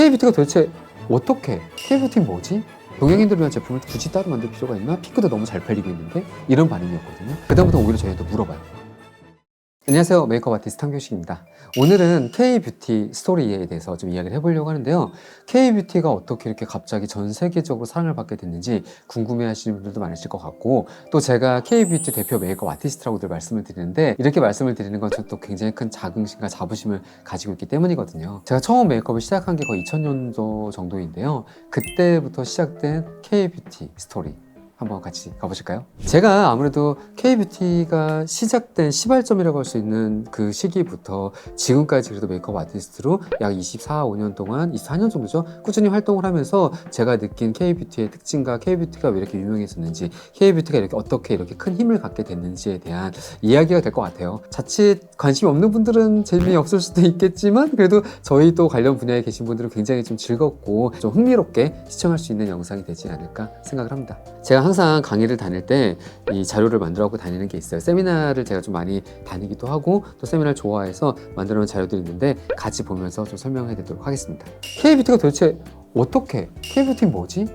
K뷰티가 도대체 어떻게? K뷰티 뭐지? 동양인들을 위한 제품을 굳이 따로 만들 필요가 있나? 피크도 너무 잘 팔리고 있는데? 이런 반응이었거든요. 그다음부터 오히려 저희한테 물어봐요. 안녕하세요, 메이크업 아티스트 한교식입니다. 오늘은 K뷰티 스토리에 대해서 좀 이야기를 해보려고 하는데요. K뷰티가 어떻게 이렇게 갑자기 전 세계적으로 사랑을 받게 됐는지 궁금해하시는 분들도 많으실 것 같고, 또 제가 K뷰티 대표 메이크업 아티스트라고들 말씀을 드리는데, 이렇게 말씀을 드리는 건 또 굉장히 큰 자긍심과 자부심을 가지고 있기 때문이거든요. 제가 처음 메이크업을 시작한 게 거의 2000년도 정도인데요. 그때부터 시작된 K뷰티 스토리 한번 같이 가보실까요? 제가 아무래도 K뷰티가 시작된 시발점이라고 할 수 있는 그 시기부터 지금까지 그래도 메이크업 아티스트로 약 24년 동안, 24년 정도죠? 꾸준히 활동을 하면서 제가 느낀 K뷰티의 특징과 K뷰티가 왜 이렇게 유명했었는지, K뷰티가 이렇게 어떻게 이렇게 큰 힘을 갖게 됐는지에 대한 이야기가 될 것 같아요. 자칫 관심이 없는 분들은 재미없을 수도 있겠지만, 그래도 저희 또 관련 분야에 계신 분들은 굉장히 좀 즐겁고 좀 흥미롭게 시청할 수 있는 영상이 되지 않을까 생각을 합니다. 제가 항상 강의를 다닐 때 이 자료를 만들어갖고 다니는 게 있어요. 세미나를 제가 좀 많이 다니기도 하고 또 세미나를 좋아해서 만들어 놓은 자료들이 있는데 같이 보면서 좀 설명해 드리도록 하겠습니다. K뷰티가 도대체 어떻게? K뷰티 뭐지?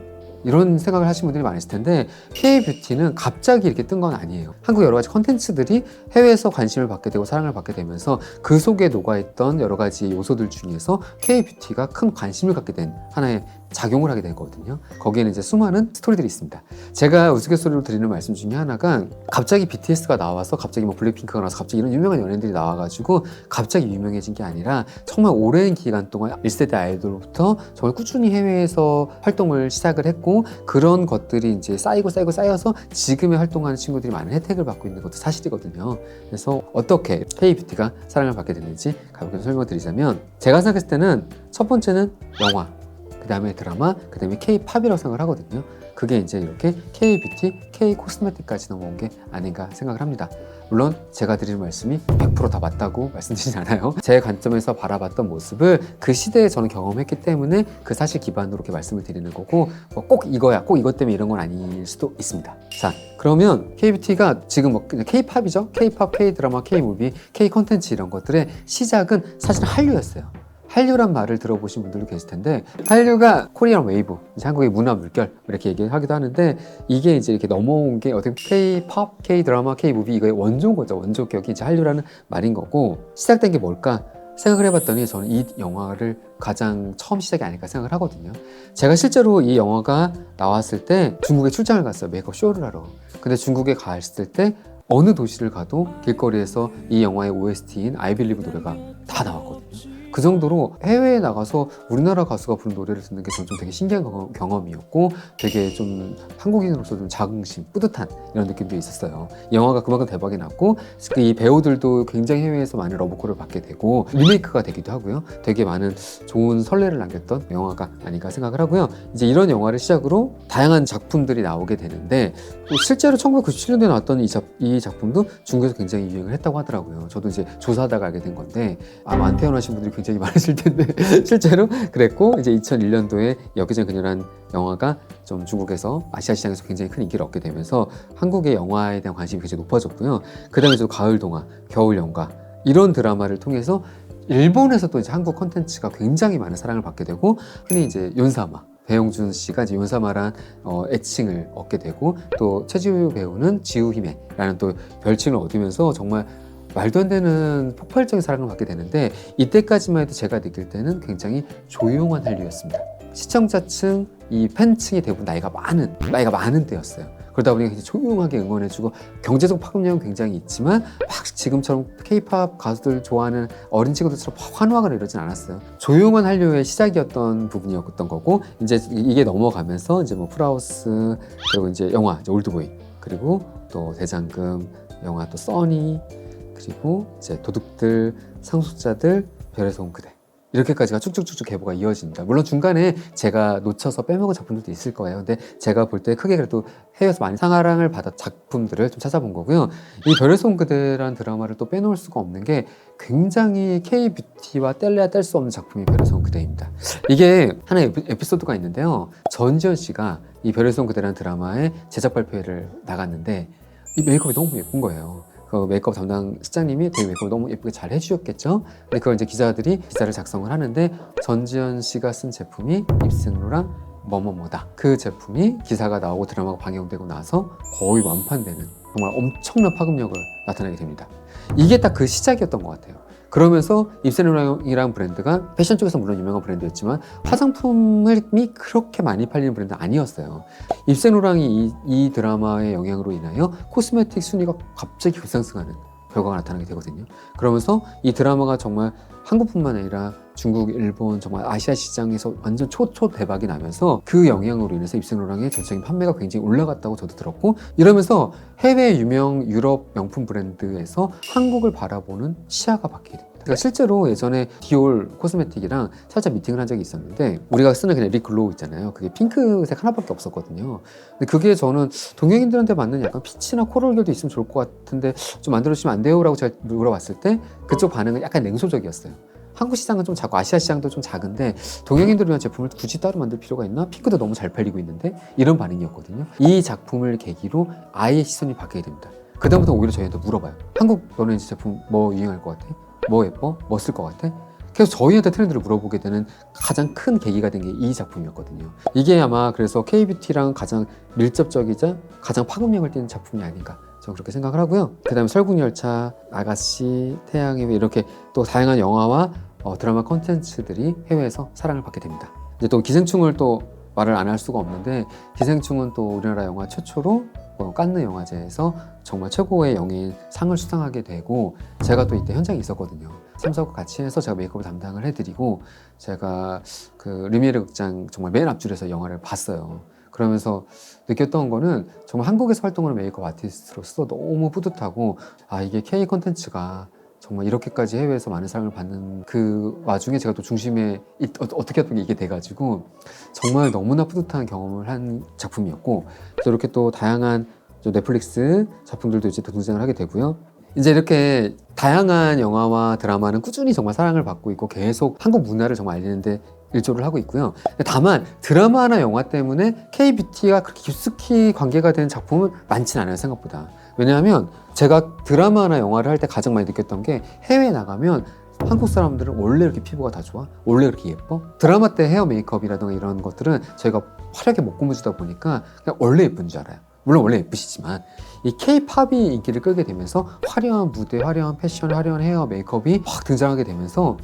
이런 생각을 하시는 분들이 많으실 텐데, K뷰티는 갑자기 이렇게 뜬 건 아니에요. 한국 여러 가지 컨텐츠들이 해외에서 관심을 받게 되고 사랑을 받게 되면서 그 속에 녹아있던 여러 가지 요소들 중에서 K뷰티가 큰 관심을 갖게 된 하나의 작용을 하게 된 거거든요. 거기에는 이제 수많은 스토리들이 있습니다. 제가 우스갯소리로 드리는 말씀 중에 하나가, 갑자기 BTS가 나와서, 갑자기 뭐 블랙핑크가 나와서 갑자기 이런 유명한 연예인들이 나와가지고 갑자기 유명해진 게 아니라, 정말 오랜 기간 동안 1세대 아이돌부터 정말 꾸준히 해외에서 활동을 시작을 했고, 그런 것들이 이제 쌓이고 쌓여서 지금의 활동하는 친구들이 많은 혜택을 받고 있는 것도 사실이거든요. 그래서 어떻게 K뷰티가 사랑을 받게 됐는지 가볍게 설명을 드리자면, 제가 생각했을 때는 첫 번째는 영화, 그 다음에 드라마, 그 다음에 K-팝이라고 생각을 하거든요. 그게 이제 이렇게 K-뷰티, K-코스메틱까지 넘어온 게 아닌가 생각을 합니다. 물론 제가 드리는 말씀이 100% 다 맞다고 말씀드리진 않아요. 제 관점에서 바라봤던 모습을 그 시대에 저는 경험했기 때문에 그 사실 기반으로 이렇게 말씀을 드리는 거고, 뭐 꼭 이거야, 꼭 이것 때문에 이런 건 아닐 수도 있습니다. 자, 그러면 K뷰티가 지금 뭐 그냥 K-팝이죠. K-팝, K-드라마, K-무비, K-컨텐츠 이런 것들의 시작은 사실 한류였어요. 한류란 말을 들어보신 분들도 계실 텐데, 한류가 코리안 웨이브, 이제 한국의 문화 물결 이렇게 얘기하기도 하는데, 이게 이제 이렇게 넘어온 게 어떻게 K-팝, K-드라마, K-무비 이거의 원조인 거죠. 원조격이 이제 한류라는 말인 거고, 시작된 게 뭘까 생각을 해봤더니 저는 이 영화를 가장 처음 시작이 아닐까 생각을 하거든요. 제가 실제로 이 영화가 나왔을 때 중국에 출장을 갔어요. 메이크업 쇼를 하러. 근데 중국에 갔을 때 어느 도시를 가도 길거리에서 이 영화의 OST인 I Believe 노래가 다 나왔거든요. 그 정도로 해외에 나가서 우리나라 가수가 부른 노래를 듣는 게 저는 좀 되게 신기한 경험이었고, 되게 좀 한국인으로서 좀 자긍심, 뿌듯한 이런 느낌도 있었어요. 이 영화가 그만큼 대박이 났고, 이 배우들도 굉장히 해외에서 많은 러브콜을 받게 되고 리메이크가 되기도 하고요. 되게 많은 좋은 선례를 남겼던 영화가 아닌가 생각을 하고요. 이제 이런 영화를 시작으로 다양한 작품들이 나오게 되는데, 또 실제로 1997년도에 나왔던 이 작품도 중국에서 굉장히 유행을 했다고 하더라고요. 저도 이제 조사하다가 알게 된 건데, 아마 안 태어나신 분들이 굉장히 많으실 텐데 실제로 그랬고, 이제 2001년도에 여기저기 그녀란 영화가 좀 중국에서 아시아 시장에서 굉장히 큰 인기를 얻게 되면서 한국의 영화에 대한 관심이 굉장히 높아졌고요. 그 다음에 또 가을 동화, 겨울 연가 이런 드라마를 통해서 일본에서도 이제 한국 콘텐츠가 굉장히 많은 사랑을 받게 되고, 흔히 이제 윤사마, 배용준 씨가 이제 윤사마란 애칭을 얻게 되고, 또 최지우 배우는 지우히메라는 또 별칭을 얻으면서 정말 말도 안 되는 폭발적인 사랑을 받게 되는데, 이때까지만 해도 제가 느낄 때는 굉장히 조용한 한류였습니다. 시청자층, 이 팬층이 대부분 나이가 많은 때였어요. 그러다 보니까 굉장히 조용하게 응원해주고, 경제적 파급력은 굉장히 있지만 막 지금처럼 K-팝 가수들 좋아하는 어린 친구들처럼 환호하거나 이러진 않았어요. 조용한 한류의 시작이었던 부분이었던 거고, 이제 이게 넘어가면서 이제 뭐 풀하우스, 그리고 이제 영화 이제 올드보이, 그리고 또 대장금, 영화 또 써니, 그리고 이제 도둑들, 상속자들, 별에서 온 그대, 이렇게까지가 쭉쭉쭉쭉 계보가 이어집니다. 물론 중간에 제가 놓쳐서 빼먹은 작품들도 있을 거예요. 근데 제가 볼 때 크게 그래도 해외에서 많이 상하랑을 받은 작품들을 좀 찾아본 거고요. 이 별에서 온 그대라는 드라마를 또 빼놓을 수가 없는 게, 굉장히 K뷰티와 뗄래야 뗄 수 없는 작품이 별에서 온 그대입니다. 이게 하나의 에피소드가 있는데요. 전지현 씨가 이 별에서 온 그대라는 드라마의 제작 발표회를 나갔는데, 이 메이크업이 너무 예쁜 거예요. 그 메이크업 담당 실장님이 되게 메이크업을 너무 예쁘게 잘 해주셨겠죠. 근데 그걸 이제 기자들이 기사를 작성을 하는데 전지현 씨가 쓴 제품이 입생로랑 뭐뭐뭐다. 그 제품이 기사가 나오고 드라마가 방영되고 나서 거의 완판되는 정말 엄청난 파급력을 나타내게 됩니다. 이게 딱 그 시작이었던 것 같아요. 그러면서 입생로랑이라는 브랜드가 패션 쪽에서 물론 유명한 브랜드였지만 화장품이 그렇게 많이 팔리는 브랜드는 아니었어요. 입생로랑이 이 드라마의 영향으로 인하여 코스메틱 순위가 갑자기 급상승하는 결과가 나타나게 되거든요. 그러면서 이 드라마가 정말 한국뿐만 아니라 중국, 일본, 정말 아시아 시장에서 완전 대박이 나면서 그 영향으로 인해서 입생로랑의 전체적인 판매가 굉장히 올라갔다고 저도 들었고, 이러면서 해외 유명 유럽 명품 브랜드에서 한국을 바라보는 시야가 바뀌게 됩니다. 그러니까 실제로 예전에 디올 코스메틱이랑 살짝 미팅을 한 적이 있었는데, 우리가 쓰는 그냥 립 글로우 있잖아요. 그게 핑크색 하나밖에 없었거든요. 근데 그게 저는 동양인들한테 맞는 약간 피치나 코랄 결도 있으면 좋을 것 같은데 좀 만들어주시면 안 돼요? 라고 제가 물어봤을 때 그쪽 반응은 약간 냉소적이었어요. 한국 시장은 좀 작고 아시아 시장도 좀 작은데 동양인들을 위한 제품을 굳이 따로 만들 필요가 있나? 핑크도 너무 잘 팔리고 있는데, 이런 반응이었거든요. 이 작품을 계기로 아예 시선이 바뀌게 됩니다. 그다음부터 오히려 저희한테 물어봐요. 한국 너는 이제 제품 뭐 유행할 것 같아? 뭐 예뻐? 뭐 쓸 것 같아? 그래서 저희한테 트렌드를 물어보게 되는 가장 큰 계기가 된 게 이 작품이었거든요. 이게 아마 그래서 K뷰티랑 가장 밀접적이자 가장 파급력을 띠는 작품이 아닌가, 저는 그렇게 생각을 하고요. 그 다음에 설국열차, 아가씨, 태양의 왜 이렇게 또 다양한 영화와 드라마 콘텐츠들이 해외에서 사랑을 받게 됩니다. 이제 또 기생충을 또 말을 안 할 수가 없는데, 기생충은 또 우리나라 영화 최초로 칸느 영화제에서 정말 최고의 영예인 상을 수상하게 되고, 제가 또 이때 현장에 있었거든요. 참석을 같이 해서 제가 메이크업을 담당을 해드리고, 제가 그 르미에르 극장 정말 맨 앞줄에서 영화를 봤어요. 그러면서 느꼈던 거는 정말 한국에서 활동하는 메이크업 아티스트로서 너무 뿌듯하고, 아, 이게 K 콘텐츠가 정말 이렇게까지 해외에서 많은 사랑을 받는 그 와중에 제가 또 중심에 어떻게 했던 게 이게 돼가지고 정말 너무나 뿌듯한 경험을 한 작품이었고, 또 이렇게 또 다양한 넷플릭스 작품들도 이제 또 등장을 하게 되고요. 이제 이렇게 다양한 영화와 드라마는 꾸준히 정말 사랑을 받고 있고 계속 한국 문화를 정말 알리는데 일조를 하고 있고요. 다만 드라마나 영화 때문에 K뷰티가 그렇게 깊숙이 관계가 되는 작품은 많지는 않아요, 생각보다. 왜냐하면 제가 드라마나 영화를 할 때 가장 많이 느꼈던 게, 해외에 나가면 한국 사람들은 원래 이렇게 피부가 다 좋아? 원래 이렇게 예뻐? 드라마 때 헤어 메이크업이라든가 이런 것들은 저희가 화려하게 못 꾸며주다 보니까 그냥 원래 예쁜 줄 알아요. 물론 원래 예쁘시지만 이 K-팝이 인기를 끌게 되면서 화려한 무대, 화려한 패션, 화려한 헤어 메이크업이 확 등장하게 되면서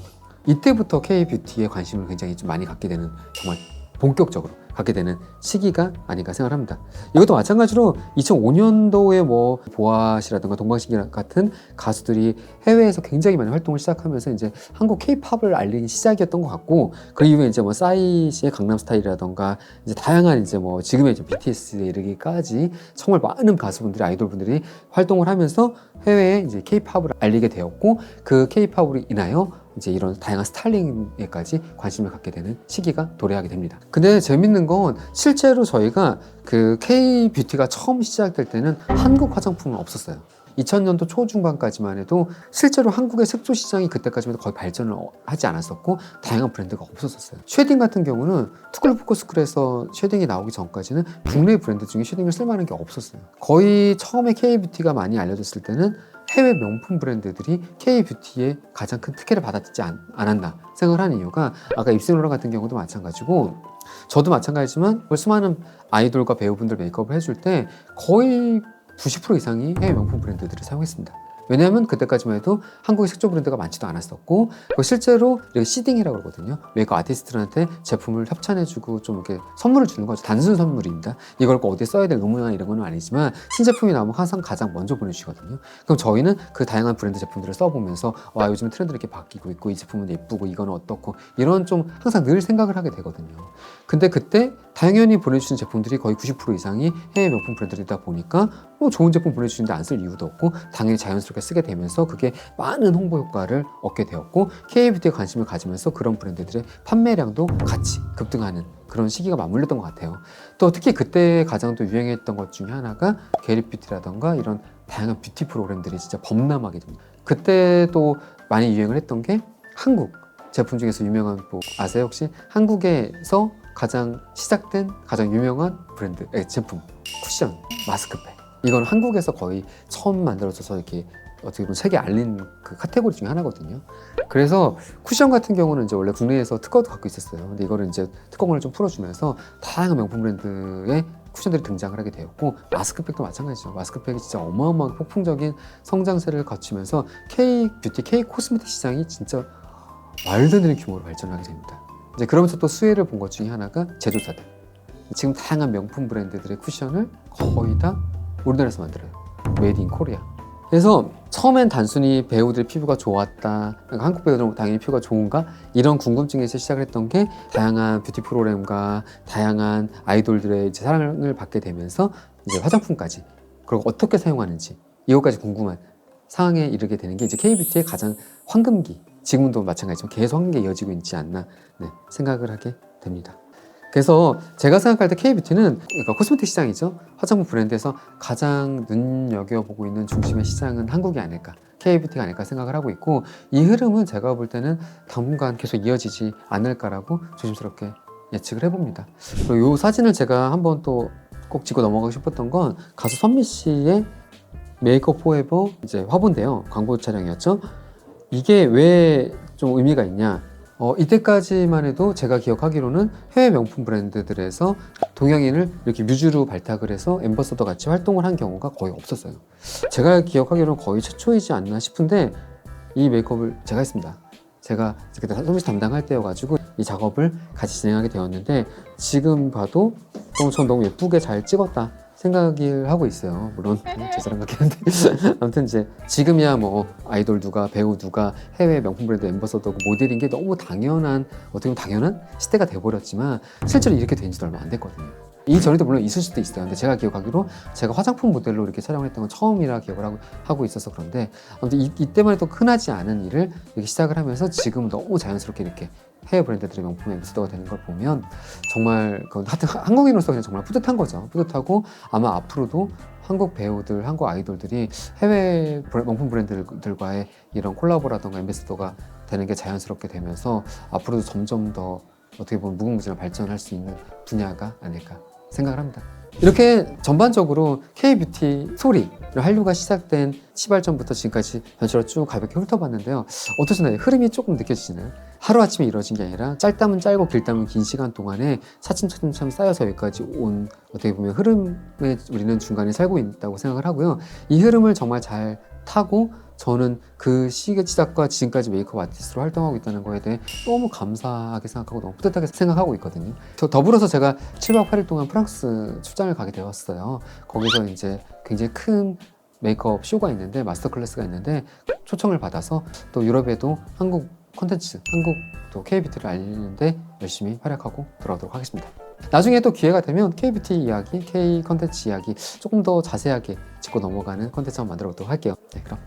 이때부터 K-뷰티에 관심을 굉장히 좀 많이 갖게 되는, 정말 본격적으로 갖게 되는 시기가 아닌가 생각을 합니다. 이것도 마찬가지로 2005년도에 뭐 보아씨라든가 동방신기 같은 가수들이 해외에서 굉장히 많이 활동을 시작하면서 이제 한국 K-팝을 알리는 시작이었던 것 같고, 그 이후에 이제 뭐 싸이 씨의 강남스타일이라든가 이제 다양한 이제 뭐 지금의 이제 BTS에 이르기까지 정말 많은 가수분들이, 아이돌분들이 활동을 하면서 해외에 이제 K-팝을 알리게 되었고, 그 K-팝으로 인하여 이제 이런 다양한 스타일링에까지 관심을 갖게 되는 시기가 도래하게 됩니다. 근데 재밌는 건 실제로 저희가 그 K-뷰티가 처음 시작될 때는 한국 화장품은 없었어요. 2000년도 초중반까지만 해도 실제로 한국의 색조 시장이 그때까지만 해도 거의 발전을 하지 않았었고 다양한 브랜드가 없었어요. 쉐딩 같은 경우는 투쿨포커스쿨에서 쉐딩이 나오기 전까지는 국내 브랜드 중에 쉐딩을 쓸만한 게 없었어요. 거의 처음에 K-뷰티가 많이 알려졌을 때는 해외 명품 브랜드들이 K-뷰티의 가장 큰 특혜를 받아들이지 않았나 생각을 하는 이유가, 아까 입생로랑 같은 경우도 마찬가지고, 저도 마찬가지지만 수많은 아이돌과 배우분들 메이크업을 해줄 때 거의 90% 이상이 해외 명품 브랜드들을 사용했습니다. 왜냐하면 그때까지만 해도 한국의 색조 브랜드가 많지도 않았었고, 실제로 시딩이라고 그러거든요. 메이크업 아티스트들한테 제품을 협찬해주고 좀 이렇게 선물을 주는 거죠. 단순 선물입니다. 이걸 꼭 어디에 써야 될 의무나 이런 건 아니지만 신제품이 나오면 항상 가장 먼저 보내주시거든요. 그럼 저희는 그 다양한 브랜드 제품들을 써보면서 와, 요즘 트렌드 이렇게 바뀌고 있고 이 제품은 예쁘고 이거는 어떻고, 이런 좀 항상 늘 생각을 하게 되거든요. 근데 그때 당연히 보내주신 제품들이 거의 90% 이상이 해외 명품 브랜드이다 보니까 뭐 좋은 제품 보내주시는데 안 쓸 이유도 없고 당연히 자연스럽게 쓰게 되면서 그게 많은 홍보 효과를 얻게 되었고, K-뷰티에 관심을 가지면서 그런 브랜드들의 판매량도 같이 급등하는 그런 시기가 맞물렸던 것 같아요. 또 특히 그때 가장 또 유행했던 것 중에 하나가 게리뷰티라던가 이런 다양한 뷰티 프로그램들이 진짜 범람하게 됩니다. 그때 또 많이 유행을 했던 게 한국 제품 중에서 유명한 뭐 아세요 혹시? 한국에서 가장 시작된 가장 유명한 브랜드 제품 쿠션 마스크팩, 이건 한국에서 거의 처음 만들어져서 이렇게 어떻게 보면 세계 알린 그 카테고리 중에 하나거든요. 그래서 쿠션 같은 경우는 이제 원래 국내에서 특허도 갖고 있었어요. 근데 이거를 이제 특허권을 좀 풀어주면서 다양한 명품 브랜드의 쿠션들이 등장을 하게 되었고, 마스크팩도 마찬가지죠. 마스크팩이 진짜 어마어마하게 폭풍적인 성장세를 거치면서 K 뷰티, K 코스메틱 시장이 진짜 말도 안 되는 규모로 발전하게 됩니다. 이제 그러면서 또 수혜를 본 것 중에 하나가 제조사들. 지금 다양한 명품 브랜드들의 쿠션을 거의 다 우리나라에서 만들어요. 메이드 인 코리아. 그래서 처음엔 단순히 배우들 피부가 좋았다, 그러니까 한국 배우들은 당연히 피부가 좋은가, 이런 궁금증에서 시작을 했던 게 다양한 뷰티 프로그램과 다양한 아이돌들의 이제 사랑을 받게 되면서 이제 화장품까지, 그리고 어떻게 사용하는지 이것까지 궁금한 상황에 이르게 되는 게 이제 K뷰티의 가장 황금기, 지금도 마찬가지지만 계속 황금기에 이어지고 있지 않나 생각을 하게 됩니다. 그래서 제가 생각할 때 K뷰티는 그러니까 코스메틱 시장이죠. 화장품 브랜드에서 가장 눈여겨보고 있는 중심의 시장은 한국이 아닐까, K뷰티가 아닐까 생각을 하고 있고, 이 흐름은 제가 볼 때는 당분간 계속 이어지지 않을까라고 조심스럽게 예측을 해봅니다. 그리고 이 사진을 제가 한번 또 꼭 짚고 넘어가고 싶었던 건 가수 선미 씨의 메이크업 포에버 이제 화보인데요. 광고 촬영이었죠. 이게 왜 좀 의미가 있냐? 이때까지만 해도 제가 기억하기로는 해외 명품 브랜드들에서 동양인을 이렇게 뮤즈로 발탁을 해서 앰버서더 같이 활동을 한 경우가 거의 없었어요. 제가 기억하기로는 거의 최초이지 않나 싶은데, 이 메이크업을 제가 했습니다. 제가 그때 소미씨 담당할 때여가지고 이 작업을 같이 진행하게 되었는데, 지금 봐도 전 너무 예쁘게 잘 찍었다 생각을 하고 있어요. 물론 제 사람 같긴 한데 아무튼 이제 지금이야 뭐 아이돌 누가, 배우 누가 해외 명품 브랜드 앰버서더고 모델인 게 너무 당연한, 어떻게 보면 당연한 시대가 돼버렸지만 실제로 이렇게 된 지도 얼마 안 됐거든요. 이전에도 물론 있을 수도 있어요. 근데 제가 기억하기로 제가 화장품 모델로 이렇게 촬영을 했던 건 처음이라 기억을 하고 있어서 그런데, 아무튼 이때만 해도 흔하지 않은 일을 이렇게 시작을 하면서 지금 너무 자연스럽게 이렇게 해외 브랜드들의 명품 앰버서더가 되는 걸 보면 정말 하여튼 한국인으로서 그냥 정말 뿌듯한 거죠. 뿌듯하고, 아마 앞으로도 한국 배우들, 한국 아이돌들이 해외 명품 브랜드들과의 이런 콜라보라던가 앰버서더가 되는 게 자연스럽게 되면서 앞으로도 점점 더 어떻게 보면 무궁무진한 발전할 수 있는 분야가 아닐까 생각을 합니다. 이렇게 전반적으로 K뷰티 스토리, 한류가 시작된 시발점부터 지금까지 전체로 쭉 가볍게 훑어봤는데요. 어떠셨나요? 흐름이 조금 느껴지시나요? 하루아침에 이루어진 게 아니라 짧다면 짧고 길다면 긴 시간 동안에 차츰차츰 쌓여서 여기까지 온, 어떻게 보면 흐름에 우리는 중간에 살고 있다고 생각을 하고요. 이 흐름을 정말 잘 타고 저는 그 시작과 지금까지 메이크업 아티스트로 활동하고 있다는 거에 대해 너무 감사하게 생각하고 너무 뿌듯하게 생각하고 있거든요. 더불어서 제가 7박 8일 동안 프랑스 출장을 가게 되었어요. 거기서 이제 굉장히 큰 메이크업 쇼가 있는데, 마스터 클래스가 있는데 초청을 받아서 또 유럽에도 한국 콘텐츠, 한국 또 K뷰티를 알리는데 열심히 활약하고 돌아오도록 하겠습니다. 나중에 또 기회가 되면 K뷰티 이야기, K 컨텐츠 이야기 조금 더 자세하게 짚고 넘어가는 컨텐츠 한번 만들어 보도록 할게요. 네, 그럼